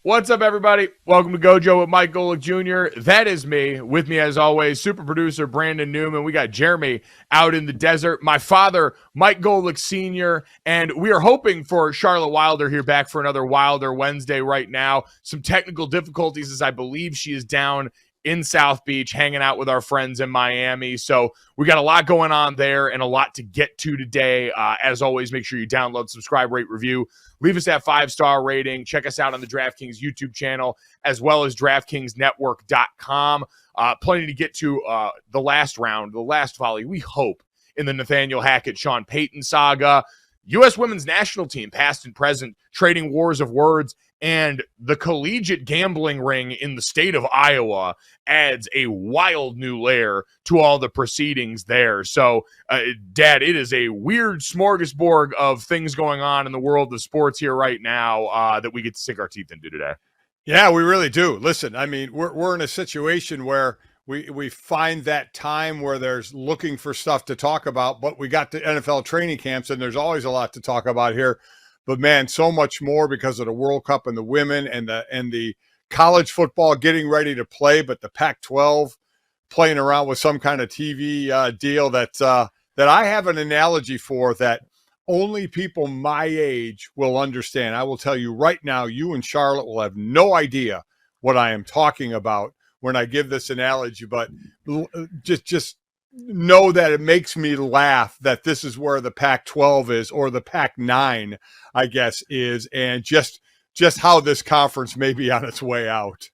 What's up, everybody? Welcome to Gojo with Mike Golic Jr. That is me. With me, as always, super producer Brandon Newman. We got Jeremy out in the desert. My father, Mike Golic Sr., and we are hoping for Charlotte Wilder here back for another Wilder Wednesday right now. Some technical difficulties as I believe she is down in South Beach hanging out with our friends in Miami. So we got a lot going on there and a lot to get to today. As always, make sure you download, subscribe, rate, review. Leave us that 5-star rating. Check us out on the DraftKings YouTube channel as well as DraftKingsNetwork.com. Plenty to get to the last round, the last volley, we hope, in the Nathaniel Hackett, Sean Payton saga. U.S. women's national team, past and present, trading wars of words, and the collegiate gambling ring in the state of Iowa adds a wild new layer to all the proceedings there. So, Dad, it is a weird smorgasbord of things going on in the world of sports here right now that we get to sink our teeth into today. Yeah, we really do. Listen, I mean, we're in a situation where we find that time where there's looking for stuff to talk about, but we got the NFL training camps, and there's always a lot to talk about here. But man, so much more because of the World Cup and the women and the college football getting ready to play, but the Pac-12 playing around with some kind of TV deal that I have an analogy for that only people my age will understand. I will tell you right now, you and Charlotte will have no idea what I am talking about when I give this analogy, but just know that it makes me laugh that this is where the Pac-12 is, or the Pac-9, I guess, is, and just how this conference may be on its way out.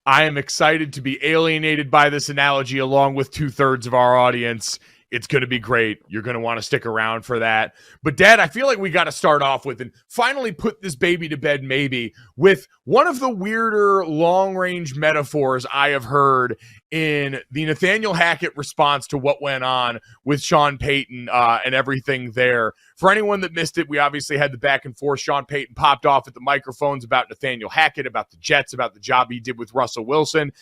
I am excited to be alienated by this analogy along with 2/3 of our audience. It's going to be great. You're going to want to stick around for that. But, Dad, I feel like we got to start off with and finally put this baby to bed maybe with one of the weirder long-range metaphors I have heard in the Nathaniel Hackett response to what went on with Sean Payton and everything there. For anyone that missed it, we obviously had the back and forth. Sean Payton popped off at the microphones about Nathaniel Hackett, about the Jets, about the job he did with Russell Wilson,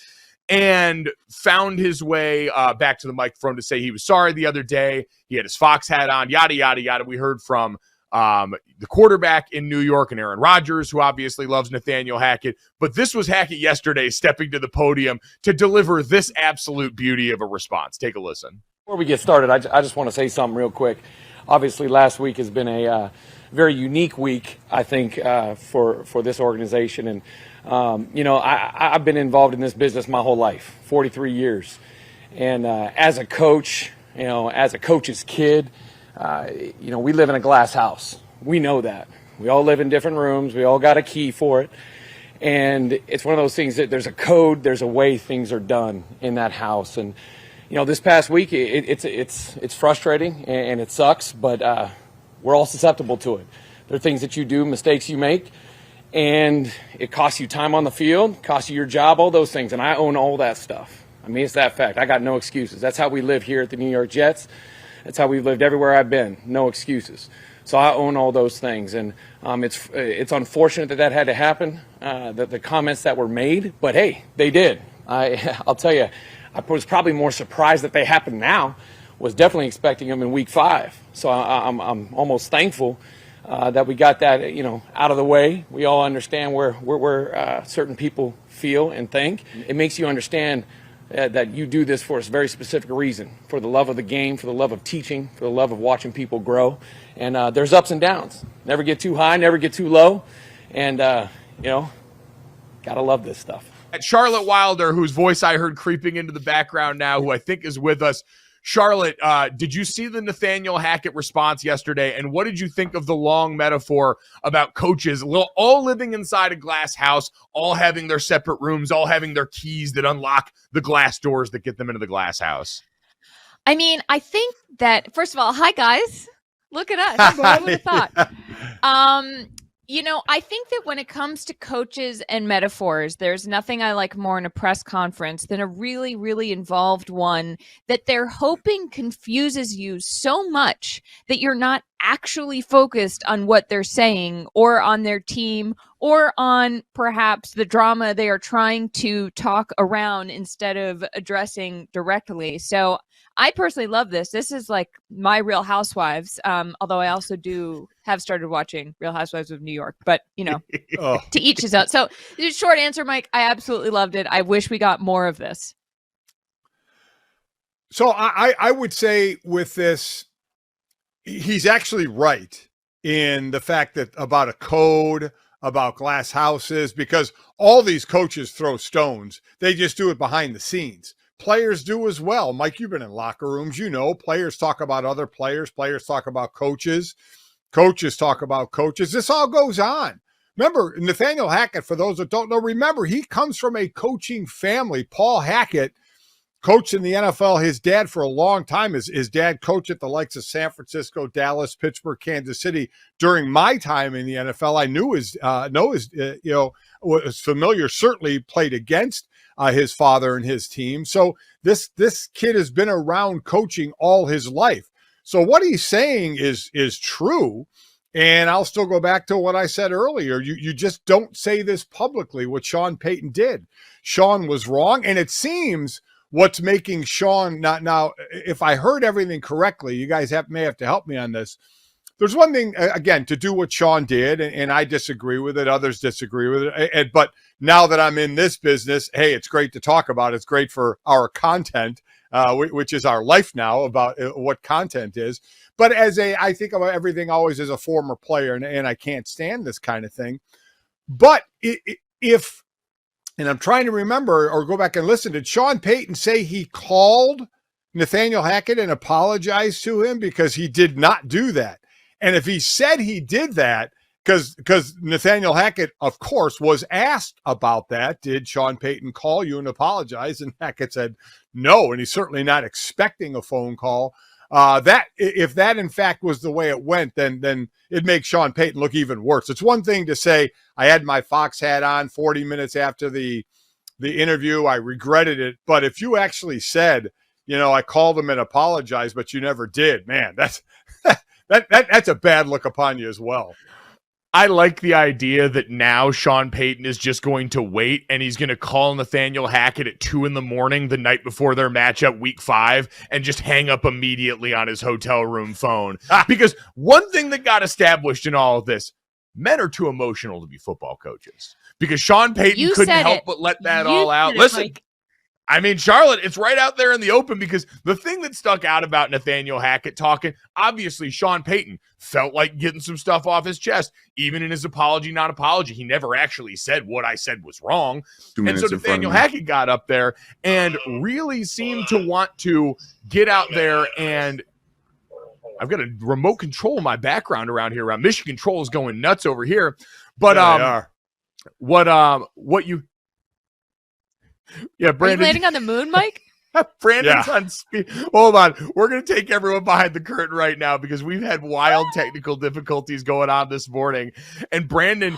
and found his way back to the microphone to say he was sorry the other day. He had his Fox hat on, yada, yada, yada. We heard from the quarterback in New York and Aaron Rodgers, who obviously loves Nathaniel Hackett. But this was Hackett yesterday stepping to the podium to deliver this absolute beauty of a response. Take a listen. Before we get started, I just want to say something real quick. Obviously, last week has been a very unique week, I think, for this organization. And I've been involved in this business my whole life, 43 years. And as a coach, as a coach's kid, we live in a glass house. We know that. We all live in different rooms. We all got a key for it. And it's one of those things that there's a code, there's a way things are done in that house. And, this past week, it's frustrating and it sucks, but we're all susceptible to it. There are things that you do, mistakes you make, and it costs you time on the field, costs you your job, all those things. And I own all that stuff. I mean, it's that fact. I got no excuses. That's how we live here at the New York Jets. That's how we've lived everywhere I've been. No excuses. So I own all those things. And it's unfortunate that had to happen, the comments that were made. But, hey, they did. I'll tell you, I was probably more surprised that they happened now. Was definitely expecting them in week 5. So I'm almost thankful that we got that, out of the way. We all understand where certain people feel and think. It makes you understand that you do this for a very specific reason, for the love of the game, for the love of teaching, for the love of watching people grow. And there's ups and downs. Never get too high, never get too low. And, gotta love this stuff. Charlotte Wilder, whose voice I heard creeping into the background now, who I think is with us. Charlotte, did you see the Nathaniel Hackett response yesterday, and what did you think of the long metaphor about coaches all living inside a glass house, all having their separate rooms, all having their keys that unlock the glass doors that get them into the glass house? I mean, I think that, first of all, hi, guys. Look at us. Who would have thought? I think that when it comes to coaches and metaphors, there's nothing I like more in a press conference than a really, really involved one that they're hoping confuses you so much that you're not actually focused on what they're saying or on their team or on perhaps the drama they are trying to talk around instead of addressing directly. So I personally love this. This is like my Real Housewives. Although I also have started watching Real Housewives of New York, but to each his own. So short answer, Mike, I absolutely loved it. I wish we got more of this. So I would say with this, he's actually right in the fact that about a code, about glass houses, because all these coaches throw stones. They just do it behind the scenes. Players do as well. Mike, you've been in locker rooms. Players talk about other players. Players talk about coaches. Coaches talk about coaches. This all goes on. Remember, Nathaniel Hackett, for those that don't know, remember, he comes from a coaching family. Paul Hackett coached in the NFL. His dad for a long time. His dad coached at the likes of San Francisco, Dallas, Pittsburgh, Kansas City. During my time in the NFL, I knew was familiar, certainly played against his father and his team. So this kid has been around coaching all his life. So what he's saying is true. And I'll still go back to what I said earlier. You just don't say this publicly, what Sean Payton did. Sean was wrong. And it seems what's making Sean not now, if I heard everything correctly, you guys may have to help me on this. There's one thing, again, to do what Sean did, and I disagree with it. Others disagree with it. But now that I'm in this business, hey, it's great to talk about. It's great for our content, which is our life now, about what content is. But I think about everything always as a former player, and I can't stand this kind of thing. But if, and I'm trying to remember or go back and listen, did Sean Payton say he called Nathaniel Hackett and apologized to him? Because he did not do that. And if he said he did that, because Nathaniel Hackett, of course, was asked about that, did Sean Payton call you and apologize? And Hackett said no, and he's certainly not expecting a phone call. That if that in fact was the way it went, then it makes Sean Payton look even worse. It's one thing to say, I had my Fox hat on 40 minutes after the interview, I regretted it. But if you actually said, I called him and apologized, but you never did, man, that's that's a bad look upon you as well. I like the idea that now Sean Payton is just going to wait and he's going to call Nathaniel Hackett at 2 a.m. the night before their matchup week 5 and just hang up immediately on his hotel room phone. Because one thing that got established in all of this, men are too emotional to be football coaches. Because Sean Payton couldn't help but let that all out. Listen, Mike. I mean, Charlotte, it's right out there in the open, because the thing that stuck out about Nathaniel Hackett talking, obviously Sean Payton felt like getting some stuff off his chest. Even in his apology, non-apology, he never actually said what I said was wrong. And so Nathaniel Hackett got up there and really seemed to want to get out there, and I've got a remote control in my background around here. Mission Control is going nuts over here. But what you... Yeah, Brandon. Are you landing on the moon, Mike? Brandon's on speed. Hold on. We're going to take everyone behind the curtain right now, because we've had wild technical difficulties going on this morning. And Brandon,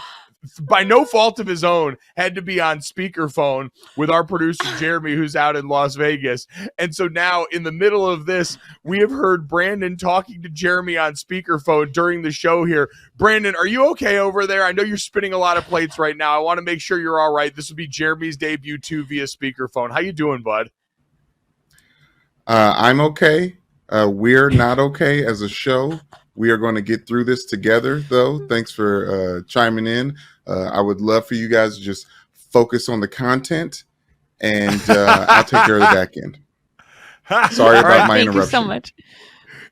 by no fault of his own, had to be on speakerphone with our producer, Jeremy, who's out in Las Vegas. And so now, in the middle of this, we have heard Brandon talking to Jeremy on speakerphone during the show here. Brandon, are you okay over there? I know you're spinning a lot of plates right now. I want to make sure you're all right. This will be Jeremy's debut too via speakerphone. How you doing, bud? I'm okay. We're not okay as a show. We are going to get through this together, though. Thanks for chiming in. I would love for you guys to just focus on the content, and I'll take care of the back end. Sorry about my interruption. Thank you so much.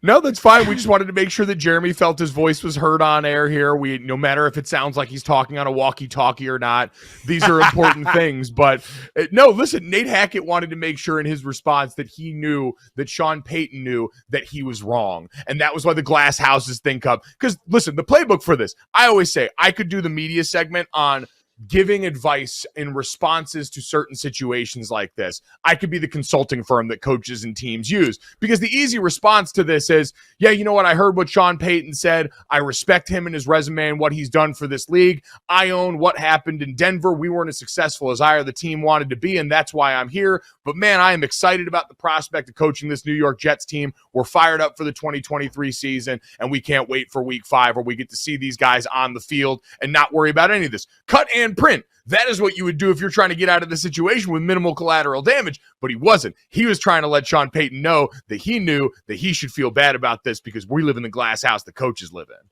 No, that's fine. We just wanted to make sure that Jeremy felt his voice was heard on air here. No matter if it sounds like he's talking on a walkie-talkie or not, these are important things. But no, listen, Nate Hackett wanted to make sure in his response that he knew that Sean Payton knew that he was wrong. And that was why the glass houses thing come. Because listen, the playbook for this, I always say I could do the media segment on giving advice in responses to certain situations like this. I could be the consulting firm that coaches and teams use, because the easy response to this is, yeah, you know what? I heard what Sean Payton said. I respect him and his resume and what he's done for this league. I own what happened in Denver. We weren't as successful as I or the team wanted to be, and that's why I'm here. But man, I am excited about the prospect of coaching this New York Jets team. We're fired up for the 2023 season, and we can't wait for week 5 where we get to see these guys on the field and not worry about any of this. Cut and fine print. That is what you would do if you're trying to get out of the situation with minimal collateral damage, but he wasn't. He was trying to let Sean Payton know that he knew that he should feel bad about this because we live in the glass house the coaches live in.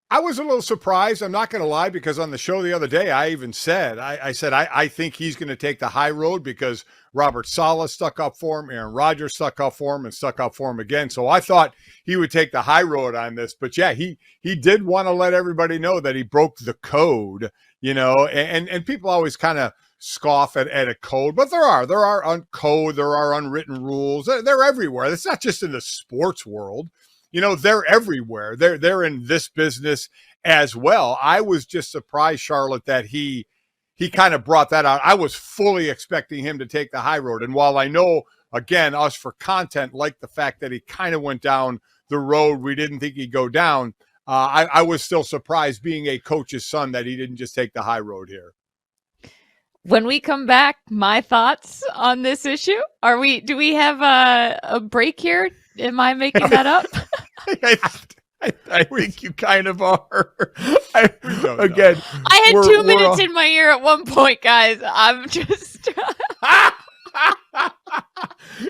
I was a little surprised, I'm not going to lie, because on the show the other day, I even said, I think he's going to take the high road because Robert Saleh stuck up for him, Aaron Rodgers stuck up for him, and stuck up for him again. So I thought he would take the high road on this. But yeah, he did want to let everybody know that he broke the code, you know, and people always kind of scoff at a code, but there are unwritten rules. They're everywhere. It's not just in the sports world. You know, they're everywhere. They're in this business as well. I was just surprised, Charlotte, that he kind of brought that out. I was fully expecting him to take the high road. And while I know, again, us for content, like the fact that he kind of went down the road we didn't think he'd go down, I was still surprised, being a coach's son, that he didn't just take the high road here. When we come back, my thoughts on this issue. Do we have a break here? Am I making that up? I think you kind of are. I had 2 minutes in my ear at one point, guys. I'm just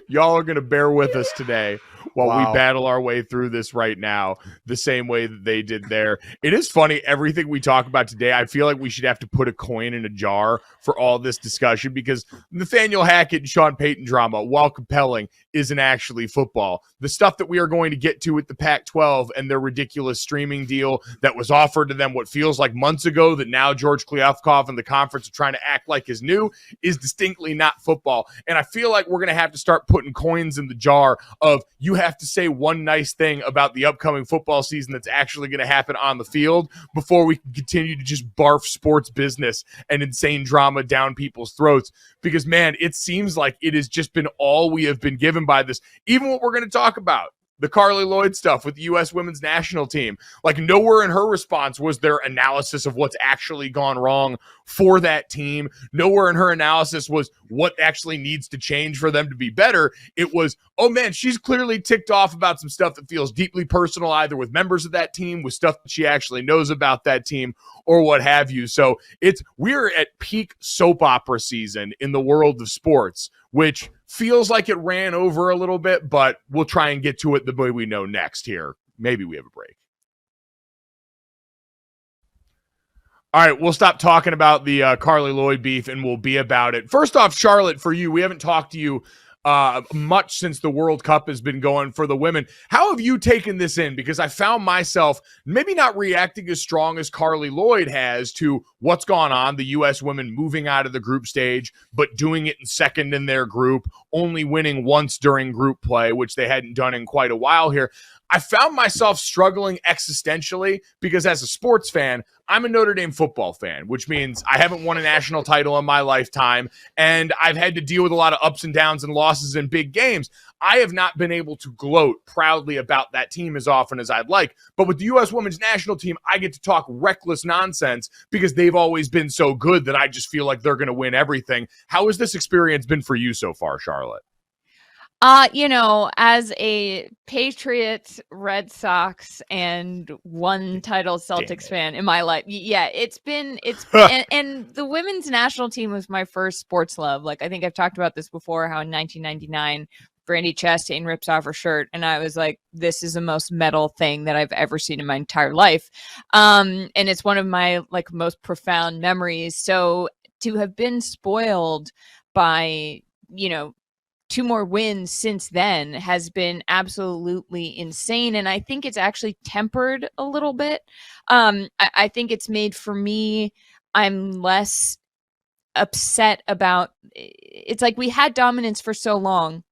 y'all are going to bear with us today while Wow. we battle our way through this right now, the same way that they did there. It is funny, everything we talk about today, I feel like we should have to put a coin in a jar for all this discussion, because Nathaniel Hackett and Sean Payton drama, while compelling, isn't actually football. The stuff that we are going to get to with the Pac-12 and their ridiculous streaming deal that was offered to them what feels like months ago, that now George Kliavkoff and the conference are trying to act like is new, is distinctly not football. And I feel like we're going to have to start putting coins in the jar of, you have to say one nice thing about the upcoming football season that's actually going to happen on the field before we can continue to just barf sports business and insane drama down people's throats. Because, man, it seems like it has just been all we have been given by this. Even what we're going to talk about, the Carli Lloyd stuff with the U.S. women's national team, like, nowhere in her response was there analysis of what's actually gone wrong for that team. Nowhere in her analysis was what actually needs to change for them to be better. It was, oh man, she's clearly ticked off about some stuff that feels deeply personal, either with members of that team, with stuff that she actually knows about that team, or what have you. So we're at peak soap opera season in the world of sports, which feels like it ran over a little bit, but we'll try and get to it the way we know next here. Maybe we have a break. All right, we'll stop talking about the Carli Lloyd beef and we'll be about it. First off, Charlotte, for you, we haven't talked to you much since the World Cup has been going for the women. How have you taken this in? Because I found myself maybe not reacting as strong as Carli Lloyd has to what's gone on, the U.S. women moving out of the group stage, but doing it in second in their group, only winning once during group play, which they hadn't done in quite a while here. I found myself struggling existentially because, as a sports fan, I'm a Notre Dame football fan, which means I haven't won a national title in my lifetime, and I've had to deal with a lot of ups and downs and losses in big games. I have not been able to gloat proudly about that team as often as I'd like. But with the U.S. women's national team, I get to talk reckless nonsense because they've always been so good that I just feel like they're going to win everything. How has this experience been for you so far, Charlotte? As a Patriots, Red Sox, and one title Celtics fan in my life, yeah, it's and the women's national team was my first sports love. Like, I think I've talked about this before, how in 1999, Brandi Chastain rips off her shirt, and I was like, this is the most metal thing that I've ever seen in my entire life. And it's one of my, like, most profound memories. So to have been spoiled by, 2 more wins since then has been absolutely insane. And I think it's actually tempered a little bit. I think it's made, for me, I'm less upset about, it's like we had dominance for so long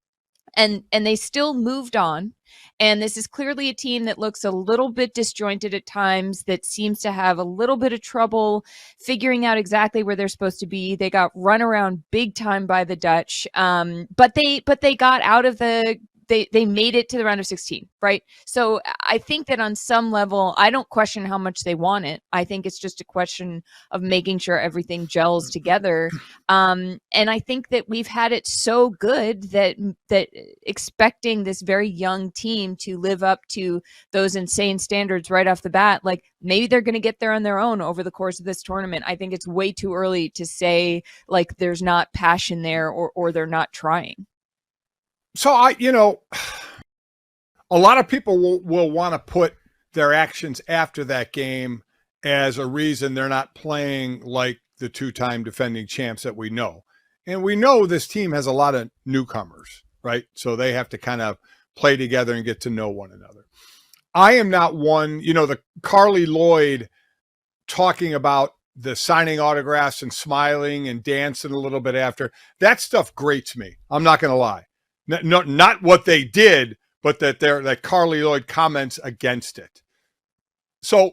and they still moved on. And this is clearly a team that looks a little bit disjointed at times, that seems to have a little bit of trouble figuring out exactly where they're supposed to be. They got run around big time by the Dutch, but they got out of the they made it to the round of 16, right? So I think that on some level, I don't question how much they want it. I think it's just a question of making sure everything gels together. And I think that we've had it so good that expecting this very young team to live up to those insane standards right off the bat, like maybe they're going to get there on their own over the course of this tournament. I think it's way too early to say like there's not passion there or they're not trying. So a lot of people will want to put their actions after that game as a reason they're not playing like the two-time defending champs that we know. And we know this team has a lot of newcomers, right? So they have to kind of play together and get to know one another. I am not one, the Carli Lloyd talking about the signing autographs and smiling and dancing a little bit after. That stuff grates me. I'm not going to lie. Not what they did, but that Carli Lloyd comments against it. So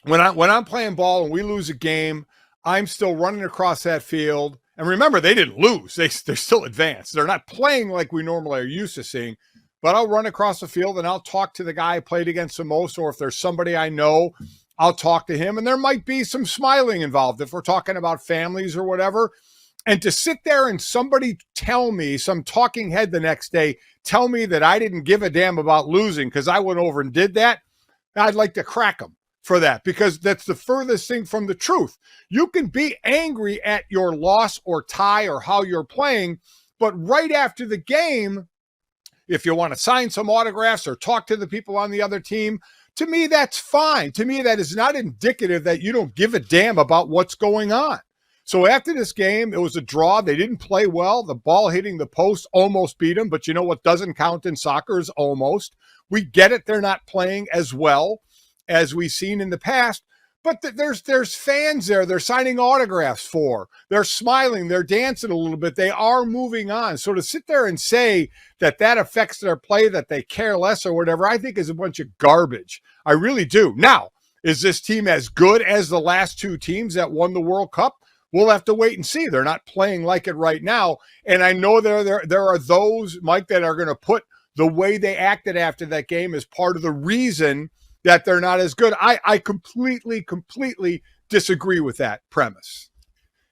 when I'm playing ball and we lose a game, I'm still running across that field. And remember, they didn't lose. They're still advanced. They're not playing like we normally are used to seeing. But I'll run across the field and I'll talk to the guy I played against the most, or if there's somebody I know, I'll talk to him. And there might be some smiling involved if we're talking about families or whatever. And to sit there and somebody tell me, some talking head the next day, tell me that I didn't give a damn about losing because I went over and did that, I'd like to crack them for that, because that's the furthest thing from the truth. You can be angry at your loss or tie or how you're playing, but right after the game, if you want to sign some autographs or talk to the people on the other team, to me, that's fine. To me, that is not indicative that you don't give a damn about what's going on. So after this game, it was a draw. They didn't play well. The ball hitting the post almost beat them. But you know what doesn't count in soccer is almost. We get it. They're not playing as well as we've seen in the past. But there's fans there. They're signing autographs for. They're smiling. They're dancing a little bit. They are moving on. So to sit there and say that affects their play, that they care less or whatever, I think is a bunch of garbage. I really do. Now, is this team as good as the last two teams that won the World Cup? We'll have to wait and see. They're not playing like it right now. And I know there are those, Mike, that are going to put the way they acted after that game as part of the reason that they're not as good. I completely disagree with that premise.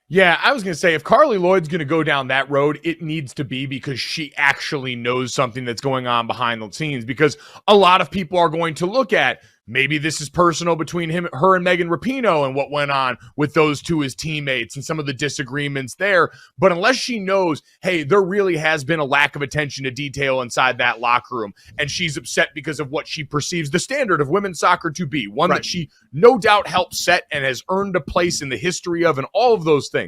Yeah, I was going to say, if Carli Lloyd's going to go down that road, it needs to be because she actually knows something that's going on behind the scenes, because a lot of people are going to look at, maybe this is personal between her and Megan Rapinoe and what went on with those two as teammates and some of the disagreements there. But unless she knows, hey, there really has been a lack of attention to detail inside that locker room, and she's upset because of what she perceives the standard of women's soccer to be, one that she no doubt helped set and has earned a place in the history of, and all of those things.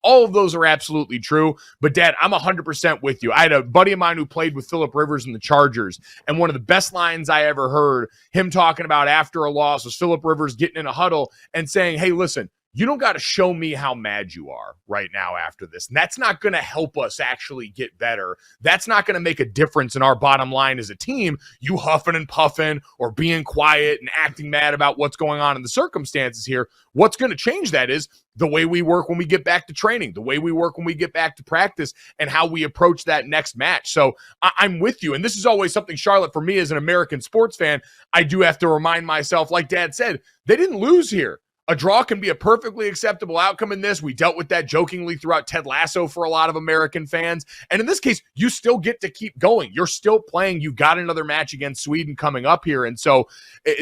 All of those are absolutely true. But, Dad, I'm 100% with you. I had a buddy of mine who played with Phillip Rivers in the Chargers, and one of the best lines I ever heard him talking about after a loss was Phillip Rivers getting in a huddle and saying, hey, listen, you don't got to show me how mad you are right now after this. And that's not going to help us actually get better. That's not going to make a difference in our bottom line as a team. You huffing and puffing or being quiet and acting mad about what's going on in the circumstances here. What's going to change that is the way we work when we get back to training, the way we work when we get back to practice, and how we approach that next match. So I'm with you. And this is always something, Charlotte, for me as an American sports fan, I do have to remind myself, like Dad said, they didn't lose here. A draw can be a perfectly acceptable outcome in this. We dealt with that jokingly throughout Ted Lasso for a lot of American fans. And in this case, you still get to keep going. You're still playing. You got another match against Sweden coming up here. And so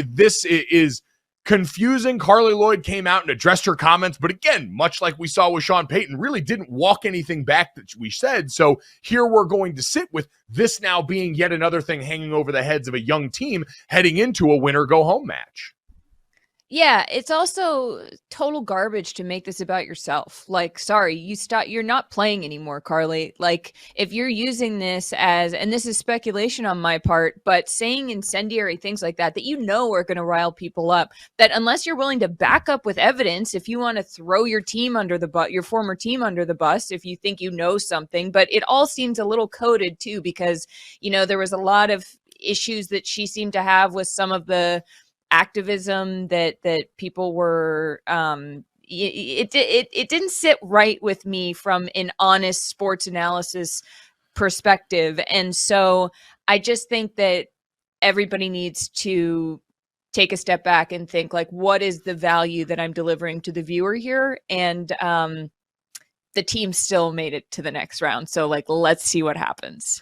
this is confusing. Carli Lloyd came out and addressed her comments, but again, much like we saw with Sean Payton, really didn't walk anything back that we said. So here we're going to sit with this now being yet another thing hanging over the heads of a young team heading into a winner-go-home match. Yeah, it's also total garbage to make this about yourself. Like, sorry, you're not playing anymore, Carli. Like, if you're using this as, and this is speculation on my part, but saying incendiary things like that you know are going to rile people up, that unless you're willing to back up with evidence, if you want to throw your team under the bus, your former team under the bus, if you think you know something, but it all seems a little coded too, because, there was a lot of issues that she seemed to have with some of the activism that people were it didn't sit right with me from an honest sports analysis perspective. And so I just think that everybody needs to take a step back and think, like, what is the value that I'm delivering to the viewer here? And the team still made it to the next round. So, like, let's see what happens.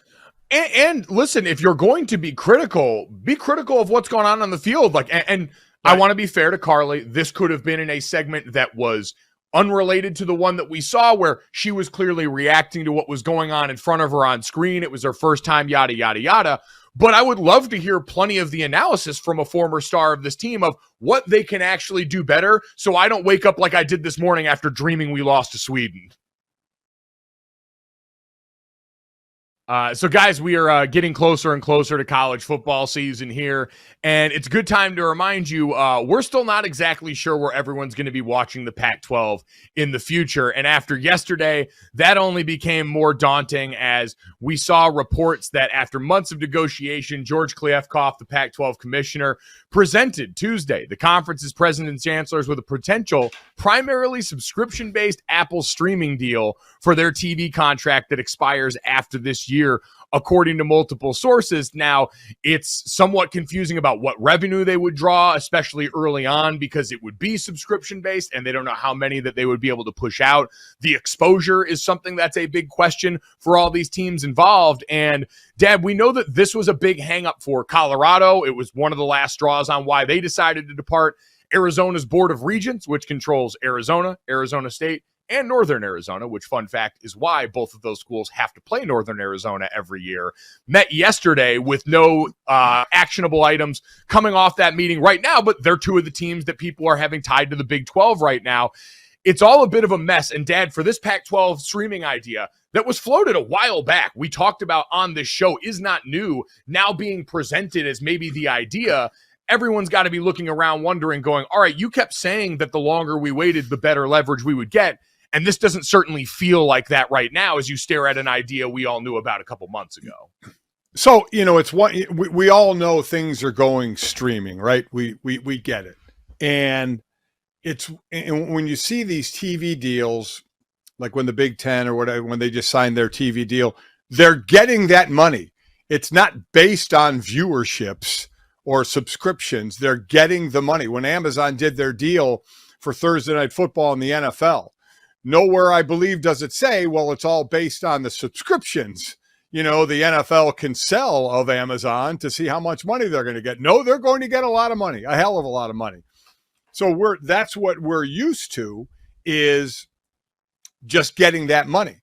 And listen, if you're going to be critical of what's going on the field. Like, and right. I want to be fair to Carli. This could have been in a segment that was unrelated to the one that we saw, where she was clearly reacting to what was going on in front of her on screen. It was her first time, yada, yada, yada. But I would love to hear plenty of the analysis from a former star of this team of what they can actually do better, so I don't wake up like I did this morning after dreaming we lost to Sweden. So guys, we are getting closer and closer to college football season here, and it's a good time to remind you, we're still not exactly sure where everyone's going to be watching the Pac-12 in the future. And after yesterday, that only became more daunting as we saw reports that after months of negotiation, George Kliavkoff, the Pac-12 commissioner, presented Tuesday the conference's president and chancellors with a potential primarily subscription-based Apple streaming deal for their TV contract that expires after this year, according to multiple sources. Now, it's somewhat confusing about what revenue they would draw, especially early on, because it would be subscription-based, and they don't know how many that they would be able to push out. The exposure is something that's a big question for all these teams involved. And, Dad, we know that this was a big hang-up for Colorado. It was one of the last straws on why they decided to depart. Arizona's Board of Regents, which controls Arizona, Arizona State, and Northern Arizona, which, fun fact, is why both of those schools have to play Northern Arizona every year, met yesterday with no actionable items coming off that meeting right now, but they're two of the teams that people are having tied to the Big 12 right now. It's all a bit of a mess. And, Dad, for this Pac-12 streaming idea that was floated a while back, we talked about on this show, is not new, now being presented as maybe the idea. Everyone's got to be looking around wondering, going, all right, you kept saying that the longer we waited, the better leverage we would get. And this doesn't certainly feel like that right now as you stare at an idea we all knew about a couple months ago. So, it's what we all know, things are going streaming, right? We get it. And when you see these TV deals, like when the Big Ten or whatever, when they just signed their TV deal, they're getting that money. It's not based on viewerships or subscriptions. They're getting the money. When Amazon did their deal for Thursday Night Football in the NFL, nowhere, I believe, does it say, well, it's all based on the subscriptions. The NFL can sell of Amazon to see how much money they're going to get. No, they're going to get a lot of money, a hell of a lot of money. So that's what we're used to, is just getting that money.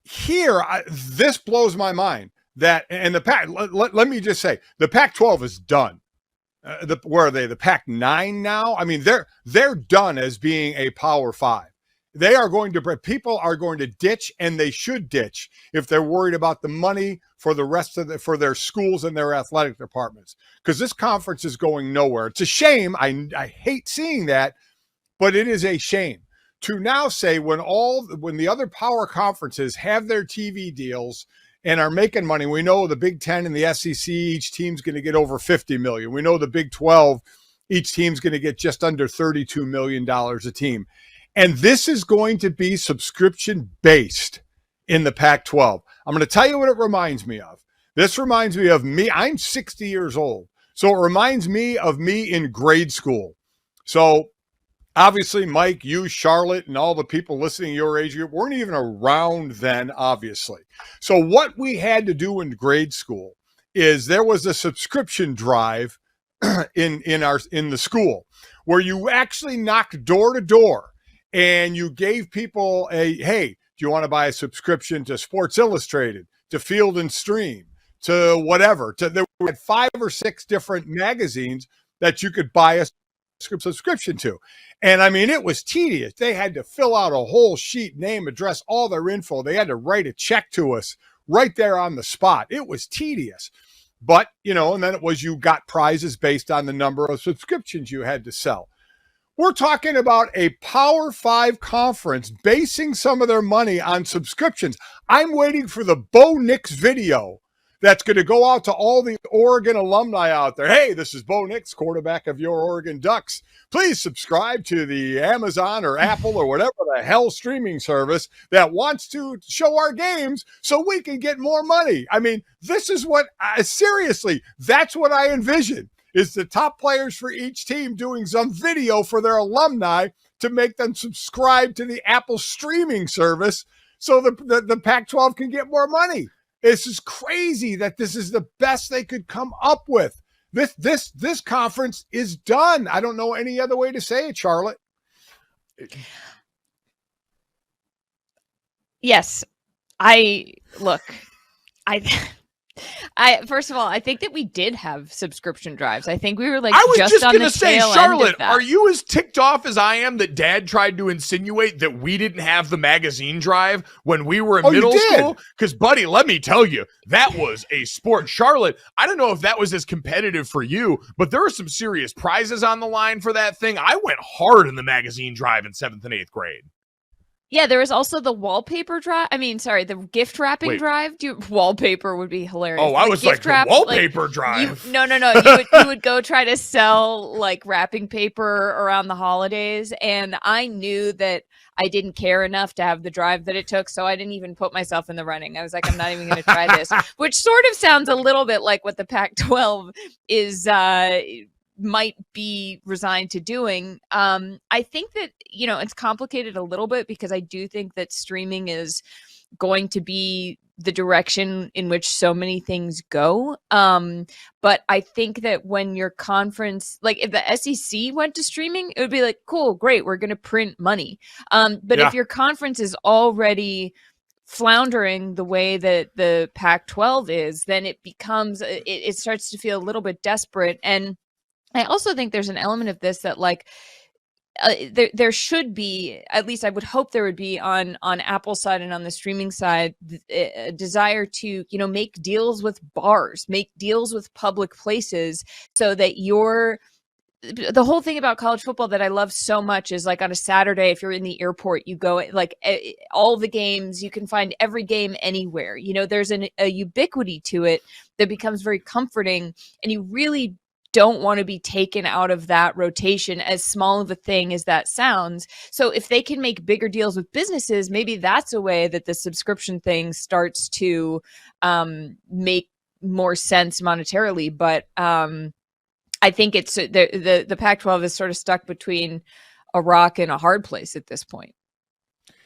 Here, this blows my mind that, and let me just say, the Pac-12 is done. Where are they? The Pac-9 now? I mean, they're done as being a Power 5. People are going to ditch, and they should ditch if they're worried about the money for the rest of for their schools and their athletic departments, because this conference is going nowhere. It's a shame. I hate seeing that, but it is a shame to now say when the other power conferences have their TV deals and are making money. We know the Big Ten and the SEC, each team's going to get over $50 million. We know the Big 12, each team's going to get just under $32 million a team. And this is going to be subscription-based in the Pac-12. I'm going to tell you what it reminds me of. This reminds me of me. I'm 60 years old. So it reminds me of me in grade school. So obviously, Mike, you, Charlotte, and all the people listening your age group weren't even around then, obviously. So what we had to do in grade school is there was a subscription drive in the school where you actually knocked door to door. And you gave people hey, do you want to buy a subscription to Sports Illustrated, to Field and Stream, to whatever? There were 5 or 6 different magazines that you could buy a subscription to. And I mean, it was tedious. They had to fill out a whole sheet, name, address, all their info. They had to write a check to us right there on the spot. It was tedious. But, and then it was you got prizes based on the number of subscriptions you had to sell. We're talking about a Power 5 conference basing some of their money on subscriptions. I'm waiting for the Bo Nix video that's going to go out to all the Oregon alumni out there. Hey, this is Bo Nix, quarterback of your Oregon Ducks. Please subscribe to the Amazon or Apple or whatever the hell streaming service that wants to show our games so we can get more money. I mean, this is what, seriously, that's what I envision, is the top players for each team doing some video for their alumni to make them subscribe to the Apple streaming service so the Pac-12 can get more money. This is crazy that this is the best they could come up with. This conference is done. I don't know any other way to say it, Charlotte. Yes. First of all, I think that we did have subscription drives. I think we were like, I was just on going the to say, tail end of Charlotte, that. are you as ticked off as I am that Dad tried to insinuate that we didn't have the magazine drive when we were in middle school? Because, buddy, let me tell you, that was a sport. Charlotte, I don't know if that was as competitive for you, but there were some serious prizes on the line for that thing. I went hard in the magazine drive in 7th and 8th grade. Yeah, there was also the wallpaper drive. I mean, sorry, the gift wrapping drive. Wallpaper would be hilarious. Oh, I was like, the wallpaper drive. No. You would go try to sell like wrapping paper around the holidays. And I knew that I didn't care enough to have the drive that it took. So I didn't even put myself in the running. I was like, I'm not even going to try this, which sort of sounds a little bit like what the Pac-12 is, might be resigned to doing. I think that, it's complicated a little bit because I do think that streaming is going to be the direction in which so many things go. But I think that when your conference, like if the SEC went to streaming, it would be like, cool, great, we're going to print money. But if your conference is already floundering the way that the Pac-12 is, then it becomes, it starts to feel a little bit desperate. And I also think there's an element of this that like there should be, at least I would hope there would be on Apple's side and on the streaming side, a desire to, make deals with bars, make deals with public places so that the whole thing about college football that I love so much is like on a Saturday, if you're in the airport, you go like all the games, you can find every game anywhere. There's a ubiquity to it that becomes very comforting, and you really don't want to be taken out of that rotation, as small of a thing as that sounds. So if they can make bigger deals with businesses, maybe that's a way that the subscription thing starts to make more sense monetarily. But I think it's the Pac-12 is sort of stuck between a rock and a hard place at this point.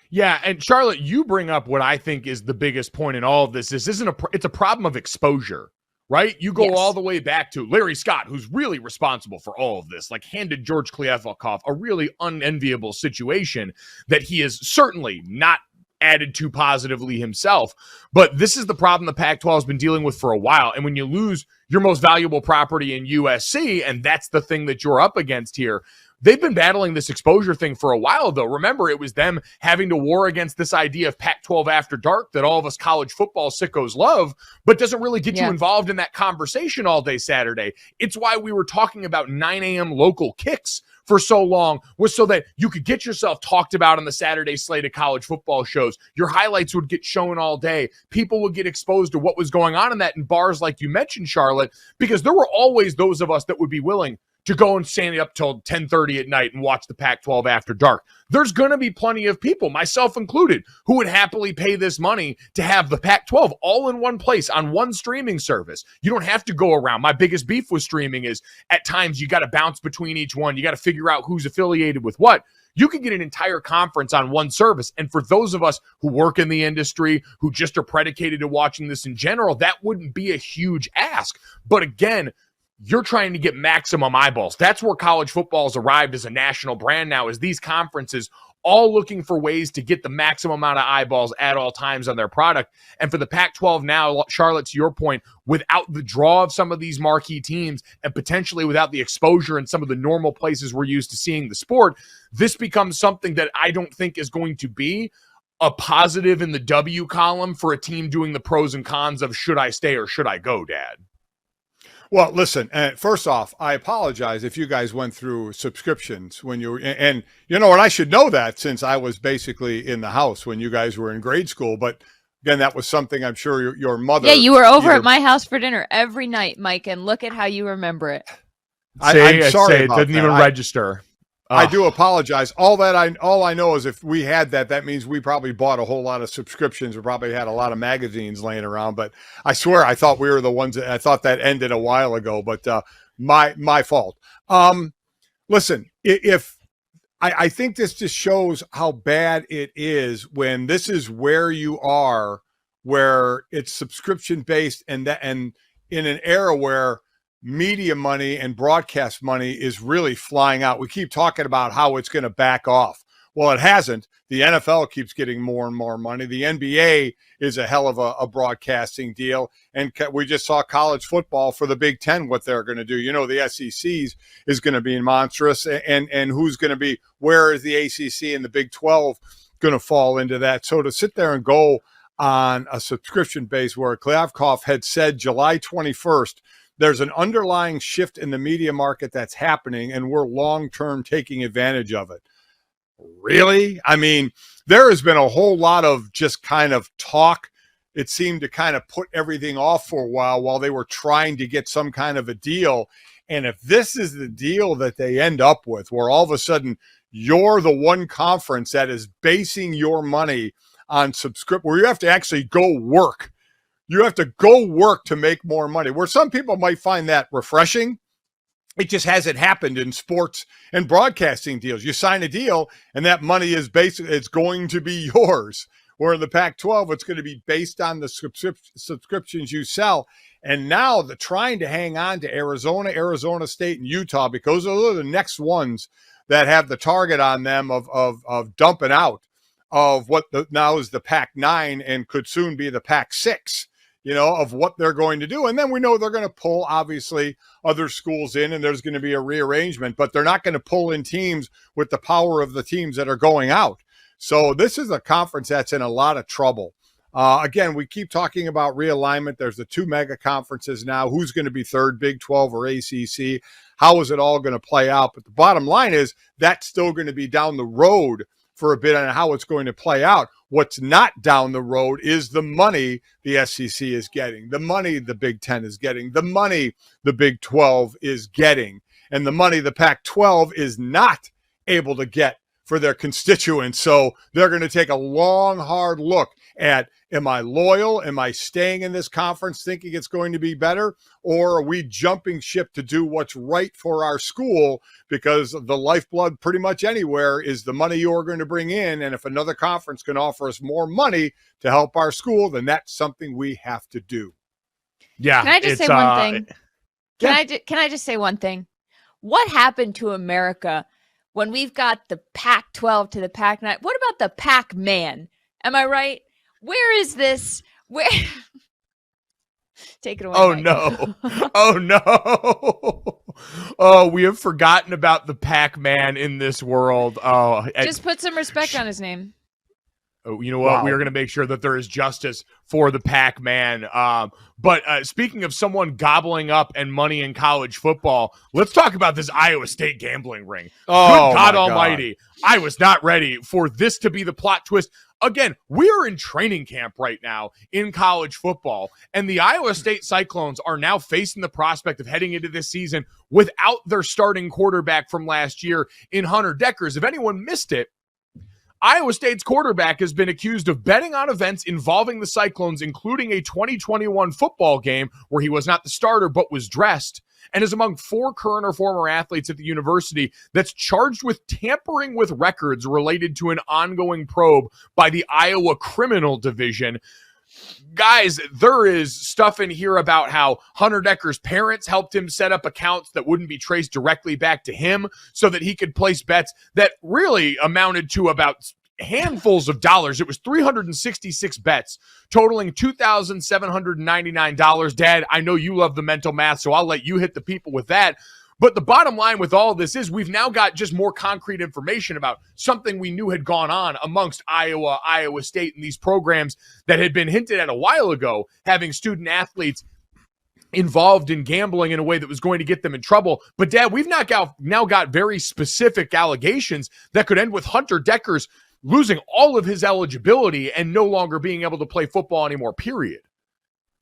Yeah, and Charlotte, you bring up what I think is the biggest point in all of this. It's a problem of exposure. Right? You go all the way back to Larry Scott, who's really responsible for all of this, like handed George Kliavkoff a really unenviable situation that he is certainly not added to positively himself. But this is the problem the Pac-12 has been dealing with for a while. And when you lose your most valuable property in USC, and that's the thing that you're up against here, they've been battling this exposure thing for a while, though. Remember, it was them having to war against this idea of Pac-12 After Dark that all of us college football sickos love, but doesn't really get you involved in that conversation all day Saturday. It's why we were talking about 9 a.m. local kicks for so long, was so that you could get yourself talked about on the Saturday slate of college football shows. Your highlights would get shown all day. People would get exposed to what was going on in that in bars like you mentioned, Charlotte, because there were always those of us that would be willing to go and stand up till 10:30 at night and watch the Pac-12 After Dark. There's going to be plenty of people, myself included, who would happily pay this money to have the Pac-12 all in one place on one streaming service. You don't have to go around. My biggest beef with streaming is at times you got to bounce between each one. You got to figure out who's affiliated with what. You could get an entire conference on one service. And for those of us who work in the industry, who just are predicated to watching this in general, that wouldn't be a huge ask. But again, you're trying to get maximum eyeballs. That's where college football has arrived as a national brand now, is these conferences all looking for ways to get the maximum amount of eyeballs at all times on their product. And for the Pac-12 now, Charlotte, to your point, without the draw of some of these marquee teams and potentially without the exposure in some of the normal places we're used to seeing the sport, this becomes something that I don't think is going to be a positive in the W column for a team doing the pros and cons of should I stay or should I go, Dad? Well, listen, first off, I apologize if you guys went through subscriptions when you were, and I should know that since I was basically in the house when you guys were in grade school, but Again, that was something I'm sure your mother. Yeah, you were over at my house for dinner every night, Mike, and look at how you remember it. I'm sorry it about doesn't that. even register. I do apologize. All I know is if we had that means we probably bought a whole lot of subscriptions. We probably had a lot of magazines laying around. But I swear, I thought we were the ones I thought that ended a while ago. But my fault. Listen, if I think this just shows how bad it is when this is where you are, where it's subscription based, and in an era where media money and broadcast money is really flying out. We keep talking about how it's going to back off. Well, it hasn't. The NFL keeps getting more and more money. The NBA is a hell of a broadcasting deal. And we just saw college football for the Big Ten, what they're going to do. You know, the SEC's is going to be monstrous. And who's going to be, where is the ACC and the Big 12 going to fall into that? So to sit there and go on a subscription base where Klyavkov had said July 21st, there's an underlying shift in the media market that's happening, and we're long-term taking advantage of it. Really? I mean, there has been a whole lot of just kind of talk. It seemed to kind of put everything off for a while they were trying to get some kind of a deal. And if this is the deal that they end up with, where all of a sudden you're the one conference that is basing your money on subscription, where you have to actually go work. You have to go work to make more money, where some people might find that refreshing. It just hasn't happened in sports and broadcasting deals. You sign a deal and that money is basically, it's going to be yours. Where in the Pac-12, it's going to be based on the subscriptions you sell. And now the trying to hang on to Arizona State, and Utah, because those are the next ones that have the target on them of dumping out of what now is the Pac-9 and could soon be the Pac-6. You know, of what they're going to do. And then we know they're going to pull, obviously, other schools in, and there's going to be a rearrangement, but they're not going to pull in teams with the power of the teams that are going out. So this is a conference that's in a lot of trouble. Again, we keep talking about realignment. There's the two mega conferences now. Who's going to be third, Big 12 or ACC? How is it all going to play out? But the bottom line is that's still going to be down the road for a bit on how it's going to play out. What's not down the road is the money the SEC is getting, the money the Big Ten is getting, the money the Big 12 is getting, and the money the Pac-12 is not able to get for their constituents. So they're going to take a long, hard look at, am I loyal? Am I staying in this conference thinking it's going to be better? Or are we jumping ship to do what's right for our school? Because the lifeblood pretty much anywhere is the money you're going to bring in. And if another conference can offer us more money to help our school, then that's something we have to do. Yeah. Can I just say one thing? Can I just say one thing? What happened to America when we've got the Pac-12 to the Pac-9? What about the Pac-Man? Am I right? Where is this? Where? Take it away. Oh, Mike. no. Oh, no. Oh, we have forgotten about the Pac-Man in this world. Oh, just put some respect on his name. Oh, you know what? Wow. We are going to make sure that there is justice for the Pac-Man. But speaking of someone gobbling up and money in college football, let's talk about this Iowa State gambling ring. Oh, good God Almighty. I was not ready for this to be the plot twist. Again, we are in training camp right now in college football, and the Iowa State Cyclones are now facing the prospect of heading into this season without their starting quarterback from last year in Hunter Dekkers. If anyone missed it, Iowa State's quarterback has been accused of betting on events involving the Cyclones, including a 2021 football game where he was not the starter but was dressed, and is among 4 current or former athletes at the university that's charged with tampering with records related to an ongoing probe by the Iowa Criminal Division. Guys, there is stuff in here about how Hunter Dekkers' parents helped him set up accounts that wouldn't be traced directly back to him so that he could place bets that really amounted to about handfuls of dollars. It was 366 bets totaling $2,799. Dad, I know you love the mental math, so I'll let you hit the people with that. But the bottom line with all of this is we've now got just more concrete information about something we knew had gone on amongst Iowa, Iowa State, and these programs that had been hinted at a while ago, having student athletes involved in gambling in a way that was going to get them in trouble. But Dad, we've now got very specific allegations that could end with Hunter Dekkers losing all of his eligibility and no longer being able to play football anymore, period.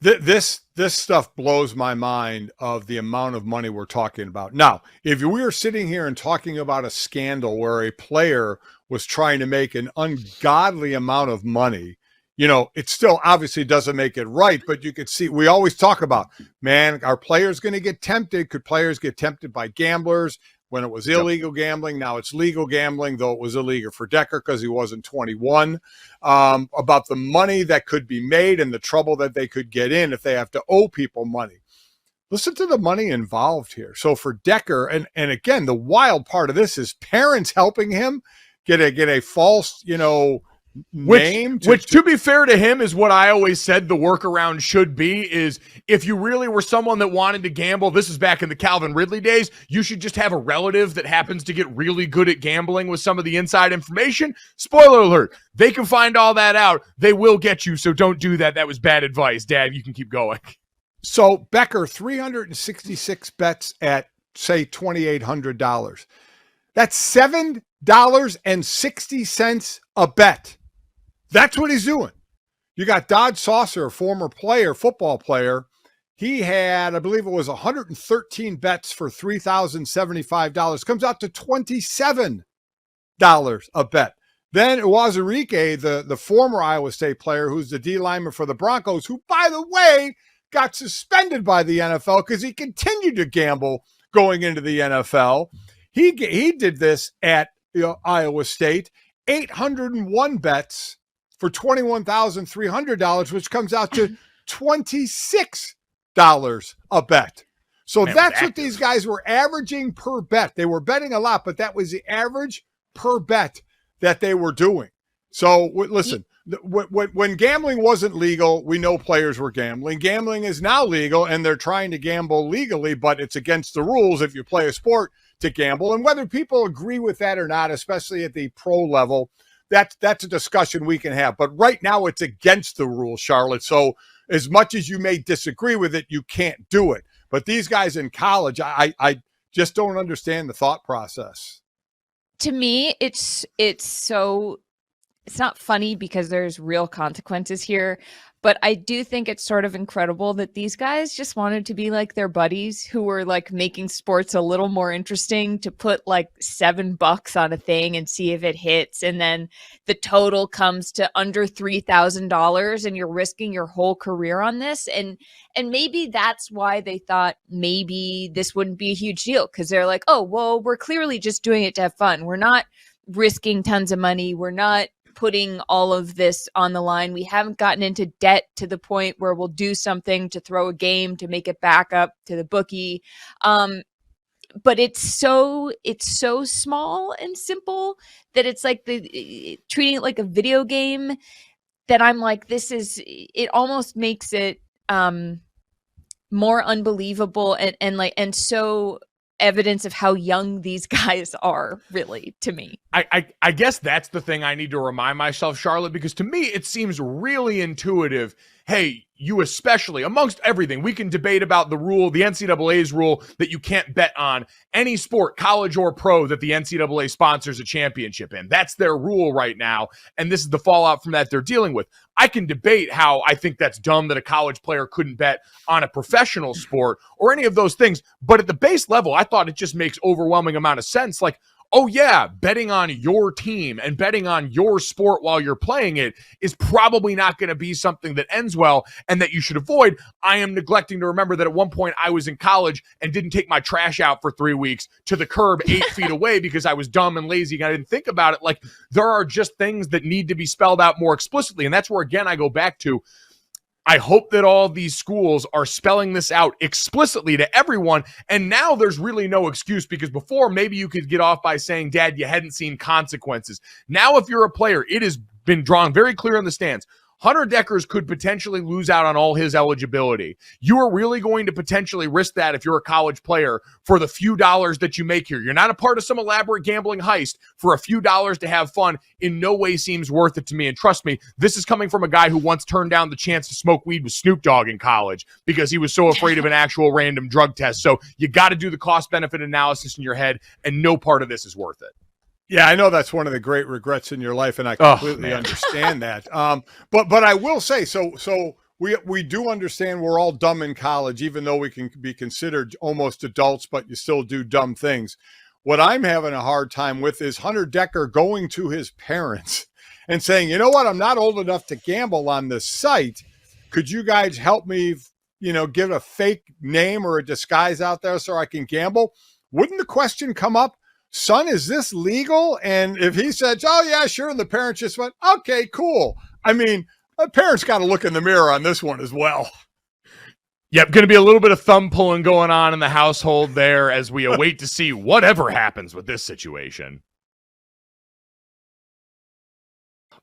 This stuff blows my mind of the amount of money we're talking about. Now, if we were sitting here and talking about a scandal where a player was trying to make an ungodly amount of money, it still obviously doesn't make it right, but you could see, we always talk about, man, are players going to get tempted? Could players get tempted by gamblers? When it was illegal gambling, now it's legal gambling, though it was illegal for Dekker because he wasn't 21, about the money that could be made and the trouble that they could get in if they have to owe people money. Listen to the money involved here. So for Dekker, and again, the wild part of this is parents helping him get a false, name. Which to be fair to him, is what I always said the workaround should be, is if you really were someone that wanted to gamble, this is back in the Calvin Ridley days, you should just have a relative that happens to get really good at gambling with some of the inside information. Spoiler alert, they can find all that out. They will get you, so don't do that. That was bad advice. Dad, you can keep going. So Becker, 366 bets at, say, $2,800. That's $7.60 a bet. That's what he's doing. You got Dodge Saucer, a former football player. He had, I believe it was 113 bets for $3,075. Comes out to $27 a bet. Then Uwazurike, the former Iowa State player, who's the D lineman for the Broncos, who, by the way, got suspended by the NFL because he continued to gamble going into the NFL. He did this at Iowa State, 801 bets for $21,300, which comes out to $26 a bet. So that's what these guys were averaging per bet. They were betting a lot, but that was the average per bet that they were doing. So listen, when gambling wasn't legal, we know players were gambling. Gambling is now legal, and they're trying to gamble legally, but it's against the rules if you play a sport to gamble. And whether people agree with that or not, especially at the pro level, that's a discussion we can have. But right now it's against the rules, Charlotte. So as much as you may disagree with it, you can't do it. But these guys in college, I just don't understand the thought process. To me, it's not funny because there's real consequences here, but I do think it's sort of incredible that these guys just wanted to be like their buddies who were like making sports a little more interesting, to put like $7 on a thing and see if it hits. And then the total comes to under $3,000 and you're risking your whole career on this. And maybe that's why they thought maybe this wouldn't be a huge deal, because they're like, oh, well, we're clearly just doing it to have fun. We're not risking tons of money. We're not putting all of this on the line. We haven't gotten into debt to the point where we'll do something to throw a game to make it back up to the bookie. But it's so small and simple that it's like treating it like a video game, that I'm like, it almost makes it more unbelievable and so evidence of how young these guys are, really, to me. I guess that's the thing I need to remind myself, Charlotte, because to me it seems really intuitive. Hey, you especially, amongst everything, we can debate about the rule, the NCAA's rule that you can't bet on any sport, college or pro, that the NCAA sponsors a championship in. That's their rule right now, and this is the fallout from that they're dealing with. I can debate how I think that's dumb that a college player couldn't bet on a professional sport or any of those things, but at the base level, I thought it just makes overwhelming amount of sense. Like, oh yeah, betting on your team and betting on your sport while you're playing it is probably not going to be something that ends well and that you should avoid. I am neglecting to remember that at one point I was in college and didn't take my trash out for 3 weeks to the curb 8 feet away because I was dumb and lazy and I didn't think about it. Like, there are just things that need to be spelled out more explicitly. And that's where, again, I go back to, I hope that all these schools are spelling this out explicitly to everyone. And now there's really no excuse, because before maybe you could get off by saying, Dad, you hadn't seen consequences. Now, if you're a player, it has been drawn very clear in the stands. Hunter Dekkers could potentially lose out on all his eligibility. You are really going to potentially risk that if you're a college player for the few dollars that you make here. You're not a part of some elaborate gambling heist. For a few dollars to have fun in no way seems worth it to me. And trust me, this is coming from a guy who once turned down the chance to smoke weed with Snoop Dogg in college because he was so afraid of an actual random drug test. So you got to do the cost-benefit analysis in your head, and no part of this is worth it. Yeah, I know that's one of the great regrets in your life, and I completely understand that. But I will say, so we do understand we're all dumb in college, even though we can be considered almost adults, but you still do dumb things. What I'm having a hard time with is Hunter Dekker going to his parents and saying, you know what, I'm not old enough to gamble on this site. Could you guys help me, give a fake name or a disguise out there so I can gamble? Wouldn't the question come up, son, is this legal? And if he said, oh, yeah, sure, and the parents just went, okay, cool. I mean, the parents got to look in the mirror on this one as well. Yep, going to be a little bit of thumb pulling going on in the household there as we await to see whatever happens with this situation.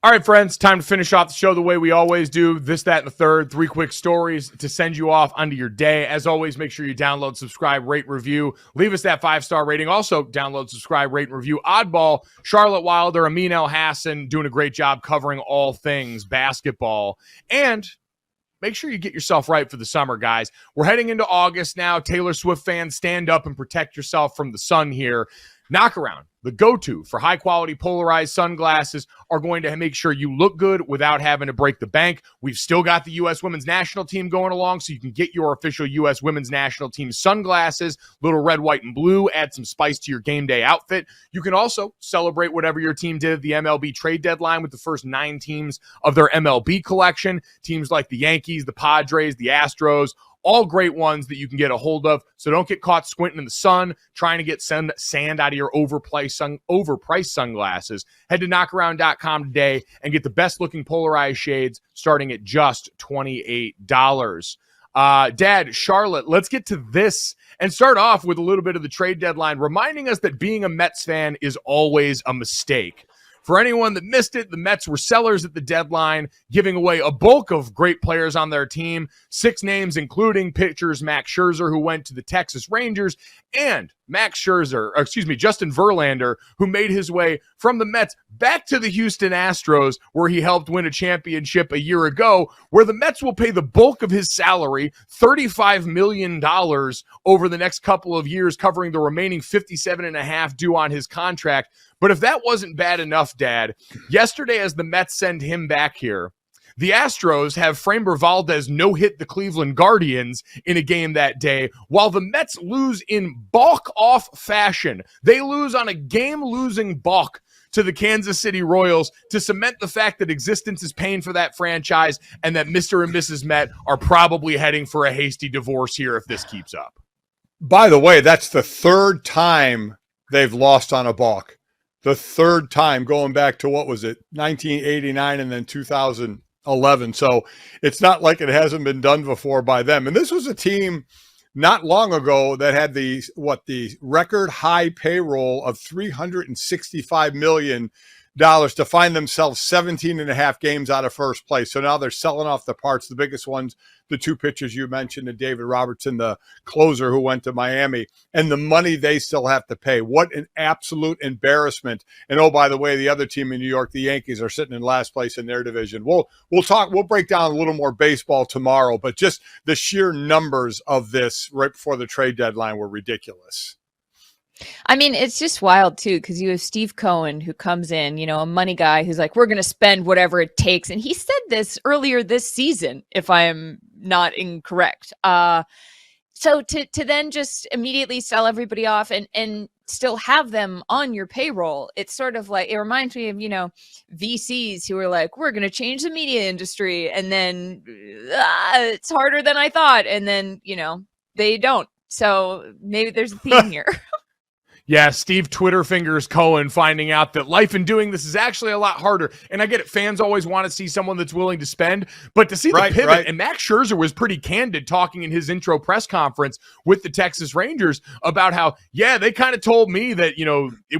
All right, friends, time to finish off the show the way we always do. This, that, and the third. 3 quick stories to send you off onto your day. As always, make sure you download, subscribe, rate, review. Leave us that 5-star rating. Also, download, subscribe, rate, and review. Oddball, Charlotte Wilder, Amin El Hassan doing a great job covering all things basketball. And make sure you get yourself right for the summer, guys. We're heading into August now. Taylor Swift fans, stand up and protect yourself from the sun here. Knockaround, the go-to for high-quality polarized sunglasses, are going to make sure you look good without having to break the bank. We've still got the U.S. women's national team going along, so you can get your official U.S. women's national team sunglasses, little red, white, and blue, add some spice to your game day outfit. You can also celebrate whatever your team did at the MLB trade deadline with the first 9 teams of their MLB collection. Teams like the Yankees, the Padres, the Astros, all great ones that you can get a hold of. So don't get caught squinting in the sun trying to get sand out of your overpriced sunglasses. Head to knockaround.com today and get the best looking polarized shades starting at just $28. Dad, Charlotte, let's get to this and start off with a little bit of the trade deadline, reminding us that being a Mets fan is always a mistake. For anyone that missed it, the Mets were sellers at the deadline, giving away a bulk of great players on their team. 6 names, including pitchers Max Scherzer, who went to the Texas Rangers, and Justin Verlander, who made his way from the Mets back to the Houston Astros, where he helped win a championship a year ago, where the Mets will pay the bulk of his salary, $35 million over the next couple of years, covering the remaining $57.5 due on his contract. But if that wasn't bad enough, Dad, yesterday as the Mets send him back here, the Astros have Framber Valdez no-hit the Cleveland Guardians in a game that day, while the Mets lose in balk-off fashion. They lose on a game-losing balk to the Kansas City Royals to cement the fact that existence is pain for that franchise and that Mr. and Mrs. Met are probably heading for a hasty divorce here if this keeps up. By the way, that's the 3rd time they've lost on a balk. The 3rd time, going back to, 1989 and then 2011. So it's not like it hasn't been done before by them. And this was a team not long ago that had the record high payroll of $365 million to find themselves 17.5 games out of first place. So now they're selling off the parts, the biggest ones, the 2 pitchers you mentioned, and David Robertson, the closer who went to Miami, and the money they still have to pay. What an absolute embarrassment. And oh, by the way, the other team in New York, the Yankees, are sitting in last place in their division. We'll break down a little more baseball tomorrow, but just the sheer numbers of this right before the trade deadline were ridiculous. I mean, it's just wild, too, because you have Steve Cohen, who comes in, a money guy who's like, we're going to spend whatever it takes. And he said this earlier this season, if I am not incorrect. So to then just immediately sell everybody off and still have them on your payroll, it's sort of like, it reminds me of, VCs who are like, we're going to change the media industry. And then it's harder than I thought. And then, they don't. So maybe there's a theme here. Yeah, Steve Twitter fingers Cohen finding out that life in doing this is actually a lot harder. And I get it. Fans always want to see someone that's willing to spend. But to see the pivot, right. And Max Scherzer was pretty candid talking in his intro press conference with the Texas Rangers about how, they kind of told me that,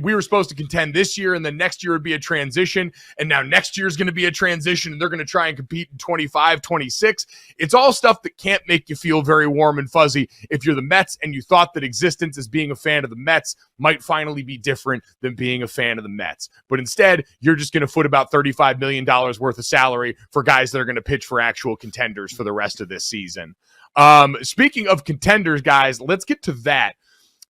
we were supposed to contend this year and then next year would be a transition. And now next year is going to be a transition and they're going to try and compete in 25, 26. It's all stuff that can't make you feel very warm and fuzzy if you're the Mets and you thought that existence as being a fan of the Mets might finally be different than being a fan of the Mets. But instead, you're just going to foot about $35 million worth of salary for guys that are going to pitch for actual contenders for the rest of this season. Speaking of contenders, guys, let's get to that.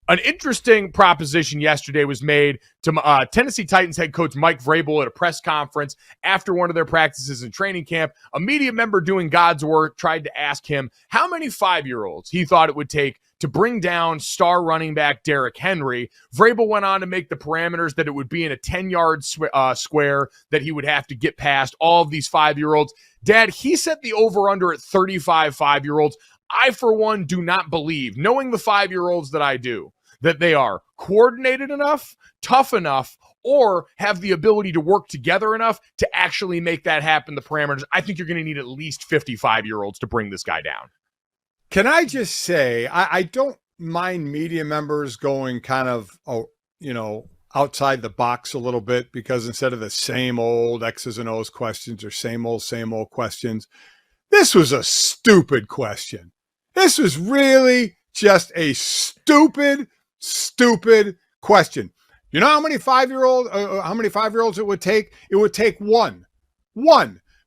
An interesting proposition yesterday was made to Tennessee Titans head coach Mike Vrabel at a press conference after one of their practices in training camp. A media member doing God's work tried to ask him how many 5-year-olds he thought it would take to bring down star running back Derrick Henry. Vrabel went on to make the parameters that it would be in a 10-yard square that he would have to get past all of these 5-year-olds. Dad, he set the over-under at 35 5-year-olds. I, for one, do not believe, knowing the 5-year-olds that I do, that they are coordinated enough, tough enough, or have the ability to work together enough to actually make that happen, the parameters. I think you're going to need at least 55-year-olds to bring this guy down. Can I just say, I don't mind media members going kind of, outside the box a little bit, because instead of the same old X's and O's questions or same old questions, this was a stupid question. This was really just a stupid question. You know how many 5-year-olds it would take? It would take one,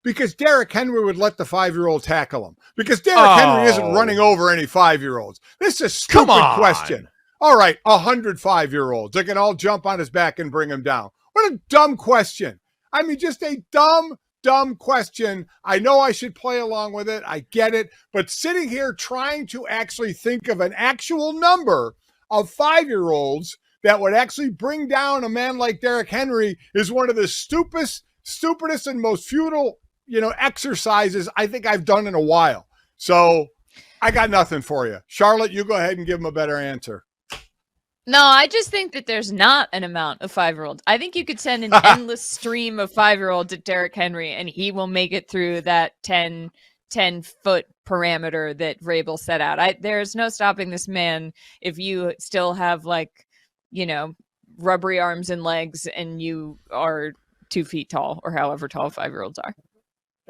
because Derrick Henry would let the 5-year-old tackle him, because Derrick Henry isn't running over any 5-year-olds. This is a stupid question. All right, 100 5-year-olds. They can all jump on his back and bring him down. What a dumb question. I mean, just a dumb question. I know I should play along with it. I get it. But sitting here trying to actually think of an actual number of 5-year-olds that would actually bring down a man like Derrick Henry is one of the stupidest and most futile, exercises I think I've done in a while. So I got nothing for you. Charlotte, you go ahead and give him a better answer. No, I just think that there's not an amount of 5-year-olds. I think you could send an endless stream of 5-year-olds at Derrick Henry, and he will make it through that 10-foot parameter that Vrabel set out. There's no stopping this man if you still have, rubbery arms and legs and you are 2 feet tall, or however tall 5-year-olds are.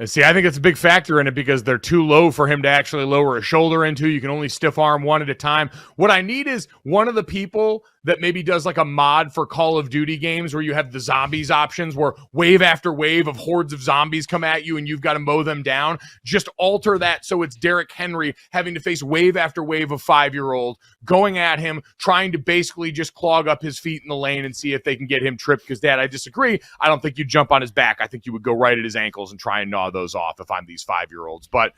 See, I think it's a big factor in it because they're too low for him to actually lower a shoulder into. You can only stiff arm one at a time. What I need is one of the people that maybe does like a mod for Call of Duty games where you have the zombies options where wave after wave of hordes of zombies come at you and you've got to mow them down. Just alter that so it's Derrick Henry having to face wave after wave of 5-year-old going at him, trying to basically just clog up his feet in the lane and see if they can get him tripped. Because, Dad, I disagree. I don't think you'd jump on his back. I think you would go right at his ankles and try and gnaw those off if I'm these 5-year-olds. But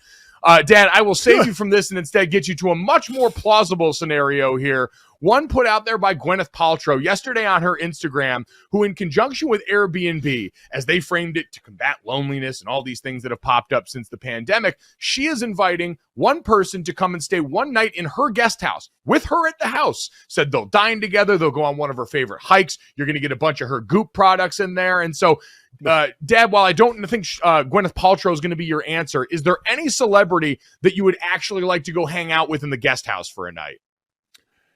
Dad, I will save you from this and instead get you to a much more plausible scenario here. One put out there by Gwyneth Paltrow yesterday on her Instagram, who in conjunction with Airbnb, as they framed it to combat loneliness and all these things that have popped up since the pandemic, she is inviting one person to come and stay one night in her guest house with her at the house. Said they'll dine together. They'll go on one of her favorite hikes. You're going to get a bunch of her Goop products in there. And so, Dad, while I don't think Gwyneth Paltrow is going to be your answer, is there any celebrity that you would actually like to go hang out with in the guest house for a night?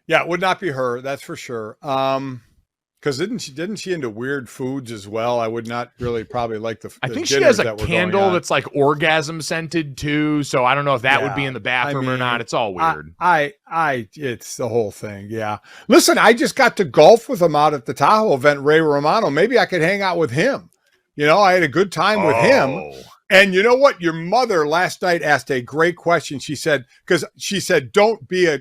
Yeah, it would not be her, that's for sure. Because didn't she into weird foods as well? I would not really probably like the. I think she has a candle that's like orgasm scented too. So I don't know if that would be in the bathroom or not. It's all weird. It's the whole thing. Yeah. Listen, I just got to golf with him out at the Tahoe event, Ray Romano. Maybe I could hang out with him. I had a good time with him. And you know what? Your mother last night asked a great question. She said, don't be a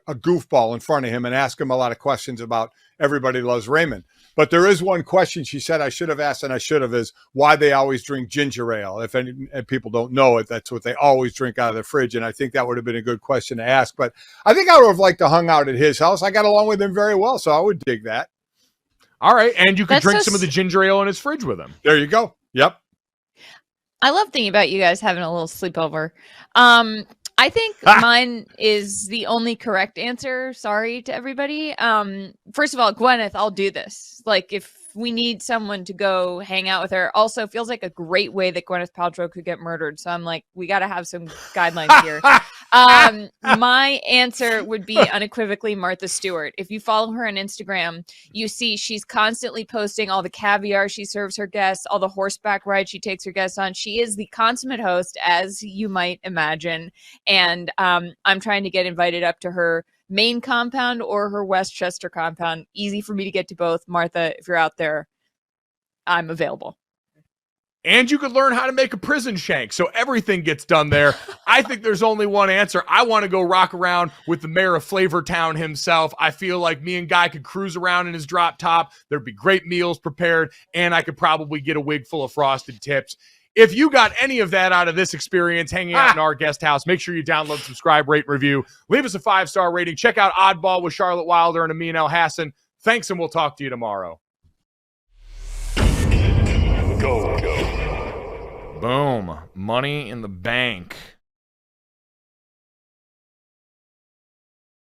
goofball in front of him and ask him a lot of questions about Everybody Loves Raymond. But there is one question she said I should have asked, and I should have, is why they always drink ginger ale. If people don't know it, that's what they always drink out of the fridge. And I think that would have been a good question to ask. But I think I would have liked to hung out at his house. I got along with him very well, so I would dig that. All right. And you could drink some of the ginger ale in his fridge with him. There you go. Yep. I love thinking about you guys having a little sleepover. I think mine is the only correct answer. Sorry to everybody. First of all, Gwyneth, I'll do this. Like, if we need someone to go hang out with her. Also, feels like a great way that Gwyneth Paltrow could get murdered. So I'm like, we got to have some guidelines here. My answer would be unequivocally Martha Stewart. If you follow her on Instagram, you see she's constantly posting all the caviar she serves her guests, all the horseback rides she takes her guests on. She is the consummate host, as you might imagine. And I'm trying to get invited up to her main compound or her Westchester compound. Easy for me to get to both. Martha, if you're out there, I'm available. And you could learn how to make a prison shank. So everything gets done there. I think there's only one answer. I want to go rock around with the mayor of Flavortown himself. I feel like me and Guy could cruise around in his drop top. There'd be great meals prepared, and I could probably get a wig full of frosted tips. If you got any of that out of this experience hanging out in our guest house, make sure you download, subscribe, rate, review. Leave us a 5-star rating. Check out Oddball with Charlotte Wilder and Amin El Hassan. Thanks, and we'll talk to you tomorrow. Boom. Money in the bank.